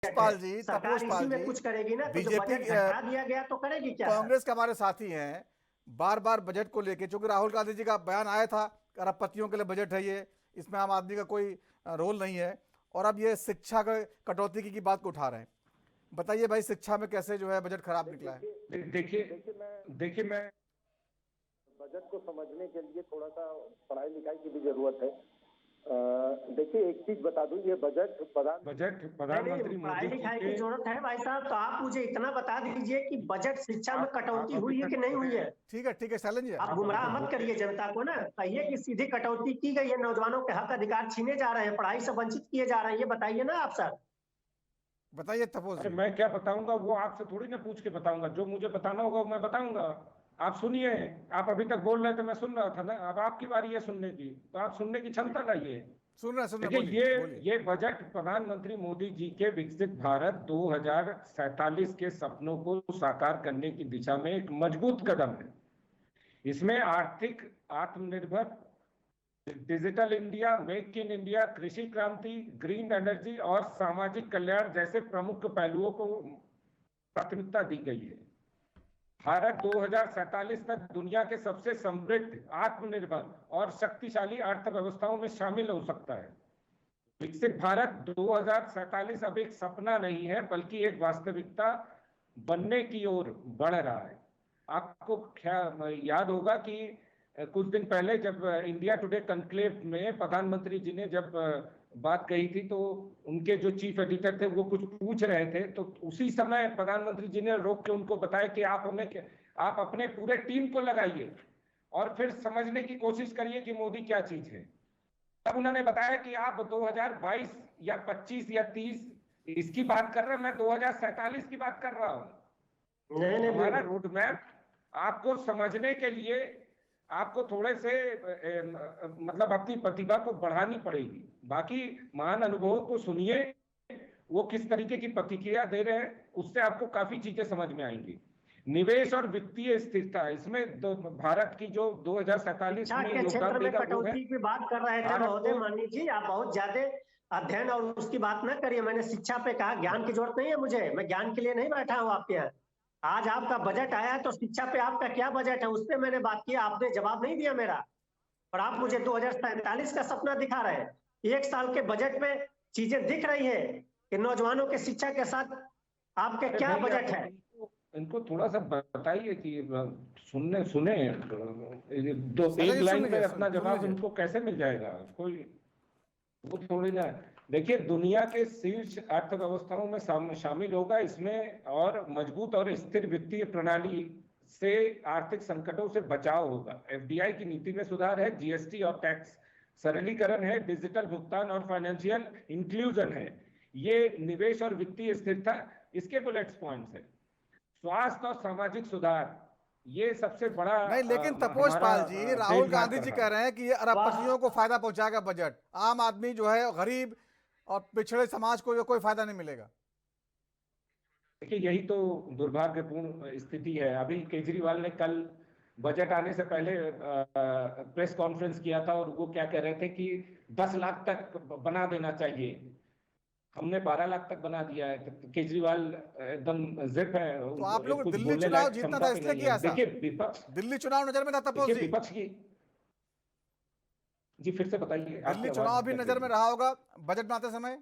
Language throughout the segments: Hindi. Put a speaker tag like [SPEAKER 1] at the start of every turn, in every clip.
[SPEAKER 1] पाल जी,
[SPEAKER 2] सरकार
[SPEAKER 1] तपोज
[SPEAKER 2] इसी
[SPEAKER 1] पाल
[SPEAKER 2] में
[SPEAKER 1] जी,
[SPEAKER 2] कुछ करेगी ना, तो जो
[SPEAKER 1] बीजेपी
[SPEAKER 2] बजट घटा दिया गया तो करेगी क्या सर?
[SPEAKER 1] कांग्रेस के हमारे साथी हैं। बार बार बजट को लेके, चूंकि राहुल गांधी जी का बयान आया था अरबपतियों के लिए बजट है ये, इसमें आम आदमी का कोई रोल नहीं है, और अब ये शिक्षा का कटौती की बात को उठा रहे हैं। बताइए भाई, शिक्षा में कैसे जो है बजट खराब निकला है?
[SPEAKER 3] देखिए मैं बजट को समझने के लिए थोड़ा सा पढ़ाई लिखाई की भी जरूरत है। देखिए एक चीज बता दूं, ये बजट प्रधानमंत्री
[SPEAKER 2] पढ़ाई
[SPEAKER 3] मोदी जी
[SPEAKER 2] लिखाई की
[SPEAKER 3] के।
[SPEAKER 2] जरूरत है भाई साहब, तो आप मुझे इतना बता दीजिए कि बजट शिक्षा में
[SPEAKER 3] आप
[SPEAKER 2] कटौती
[SPEAKER 3] अभी
[SPEAKER 2] हुई है
[SPEAKER 3] तक
[SPEAKER 2] कि नहीं हुई है।
[SPEAKER 1] ठीक है शैलेंद्र जी।
[SPEAKER 2] आप गुमराह मत करिए जनता को ना, कहिए कि सीधी कटौती की गई है, नौजवानों के हक अधिकार छीने जा रहे हैं, पढ़ाई से वंचित किए जा रहे हैं, ये बताइए ना आप सर।
[SPEAKER 1] बताइए तपोज
[SPEAKER 3] अरे
[SPEAKER 1] जी।
[SPEAKER 3] मैं क्या बताऊंगा, वो आपसे थोड़ी ना पूछ के बताऊंगा, जो मुझे बताना होगा वो मैं बताऊंगा। आप सुनिए। आप अभी तक बोल रहे थे, मैं सुन रहा था ना, अब आपकी बारी है सुनने की, तो आप सुनने की क्षमता लाइए।
[SPEAKER 1] सुन रहे
[SPEAKER 3] देखिए
[SPEAKER 1] बोलिए बोलिए।
[SPEAKER 3] ये बजट प्रधानमंत्री मोदी जी के विकसित भारत 2047 के सपनों को साकार करने की दिशा में एक मजबूत कदम है। इसमें आर्थिक आत्मनिर्भर, digital India, make in India, कृषि क्रांति, ग्रीन एनर्जी और सामाजिक कल्याण जैसे प्रमुख पहलुओं को प्राथमिकता दी गई है। भारत 2047 तक दुनिया के सबसे समृद्ध, आत्मनिर्भर और शक्तिशाली अर्थव्यवस्थाओं में शामिल हो सकता है। विकसित भारत 2047 अब एक सपना नहीं है, बल्कि एक वास्तविकता बनने की ओर बढ़ रहा है। आपको क्या याद होगा कि कुछ दिन पहले जब इंडिया टुडे कॉन्क्लेव में प्रधानमंत्री जी ने जब बात कही थी, तो उनके जो चीफ एडिटर थे वो कुछ पूछ रहे थे, तो उसी समय प्रधानमंत्री जी ने रोक के उनको बताया कि आप अपने पूरे टीम को लगाइए और फिर समझने की कोशिश करिए कि मोदी क्या चीज है। तब उन्होंने बताया कि आप 2022 या 25 या 30 इसकी बात कर रहे हैं, मैं 2047 की बात कर रहा हूं।
[SPEAKER 2] नहीं नहीं
[SPEAKER 3] हमारा रोड मैप आपको समझने के लिए आपको थोड़े से मतलब अपनी प्रतिभा को बढ़ानी पड़ेगी। बाकी महान अनुभवों को सुनिए, वो किस तरीके की प्रतिक्रिया दे रहे हैं, उससे आपको काफी चीजें समझ में आएंगी। निवेश और वित्तीय स्थिरता, इसमें भारत की जो 2047
[SPEAKER 2] शिक्षा
[SPEAKER 3] में
[SPEAKER 2] के
[SPEAKER 3] योगदान
[SPEAKER 2] क्षेत्र में
[SPEAKER 3] देगा वो है
[SPEAKER 2] कटौती की बात कर रहे थे
[SPEAKER 3] भारत
[SPEAKER 2] महोदय
[SPEAKER 3] को।
[SPEAKER 2] माननीय जी, आप बहुत ज्यादा अध्ययन और उसकी बात ना करिए। मैंने शिक्षा पे कहा, ज्ञान की जरूरत नहीं है मुझे, मैं ज्ञान के लिए नहीं बैठा हूँ आपके यहाँ। आज आपका बजट आया है तो शिक्षा पे आपका क्या बजट है उस पर मैंने बात की, आपने जवाब नहीं दिया मेरा। और आप मुझे 2047 का सपना दिखा रहे हैं। एक साल के बजट में चीजें दिख रही है कि नौजवानों के शिक्षा के साथ आपके क्या
[SPEAKER 3] भाई
[SPEAKER 2] बजट है।
[SPEAKER 3] इनको थोड़ा सा बताइए कि सुनने सुने दो एक
[SPEAKER 1] शैलेंद्र जी सुन
[SPEAKER 3] लाइन में
[SPEAKER 1] लीजिए,
[SPEAKER 3] अपना
[SPEAKER 1] सुन
[SPEAKER 3] जवाब
[SPEAKER 1] लीजिए।
[SPEAKER 3] इनको कैसे मिल जाएगा कोई, वो थोड़ी ना। देखिए दुनिया के शीर्ष अर्थव्यवस्थाओं में शामिल होगा इसमें, और मजबूत और स्थिर वित्तीय प्रणाली से आर्थिक संकटों से बचाव होगा। एफडीआई की नीति में सुधार है, जीएसटी और टैक्स सरलीकरण है, डिजिटल भुगतान और फाइनेंशियल इंक्लूजन है, ये निवेश और वित्तीय स्थिरता इसके बुलेट्स पॉइंट्स है। स्वास्थ्य और सामाजिक सुधार, ये सबसे बड़ा
[SPEAKER 1] नहीं, लेकिन तपोज
[SPEAKER 3] हमारा
[SPEAKER 1] पाल जी, राहुल
[SPEAKER 3] देखभाल
[SPEAKER 1] गांधी
[SPEAKER 3] कर
[SPEAKER 1] जी
[SPEAKER 3] रहा
[SPEAKER 1] कह
[SPEAKER 3] है।
[SPEAKER 1] रहे हैं कि ये अरबपतियों को
[SPEAKER 2] स्वास्थ्य
[SPEAKER 1] फायदा पहुंचाएगा बजट, आम आदमी जो है गरीब और पिछड़े समाज को कोई फायदा नहीं मिलेगा।
[SPEAKER 3] देखिए यही तो दुर्भाग्यपूर्ण स्थिति है। अभी केजरीवाल ने कल बजट आने से पहले प्रेस कॉन्फ्रेंस किया था, और वो क्या कह रहे थे कि 10 लाख तक बना देना चाहिए। हमने 12 लाख तक बना दिया है। तो केजरीवाल एकदम जिप है,
[SPEAKER 1] तो आप लोग
[SPEAKER 3] कुछ
[SPEAKER 1] दिल्ली
[SPEAKER 3] बोलने
[SPEAKER 1] चुनाव
[SPEAKER 3] लायक
[SPEAKER 1] जीतना
[SPEAKER 3] क्षमता
[SPEAKER 1] था
[SPEAKER 3] भी
[SPEAKER 1] इसलिए
[SPEAKER 3] नहीं
[SPEAKER 1] किया
[SPEAKER 3] है।
[SPEAKER 1] ऐसा? दिल्ली चुनाव नजर में था तपोज
[SPEAKER 3] देखिए
[SPEAKER 1] जी?
[SPEAKER 3] विपक्ष की, जी फिर से बताइए, आपकी
[SPEAKER 1] दिल्ली
[SPEAKER 3] आवाज
[SPEAKER 1] चुनाव भी
[SPEAKER 3] कट
[SPEAKER 1] नजर
[SPEAKER 3] रही
[SPEAKER 1] में
[SPEAKER 3] है।
[SPEAKER 1] रहा होगा बजट बनाते समय।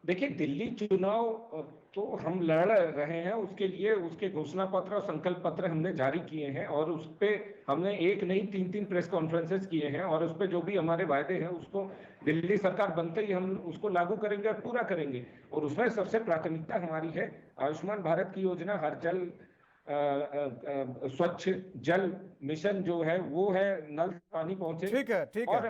[SPEAKER 3] देखिए दिल्ली चुनाव तो हम लड़ रहे हैं, उसके लिए उसके घोषणा पत्र और संकल्प पत्र हमने जारी किए हैं, और उस पे हमने एक नहीं 3-3 प्रेस कॉन्फ्रेंसेस किए हैं, और उस पे जो भी हमारे वायदे हैं उसको दिल्ली सरकार बनते ही हम उसको लागू करेंगे और पूरा करेंगे। और उसमें सबसे प्राथमिकता हमारी है आयुष्मान भारत की योजना, हर जल स्वच्छ जल मिशन जो है वो है, नल पानी पहुंचे।
[SPEAKER 1] ठीक है, ठीक
[SPEAKER 3] और
[SPEAKER 1] है।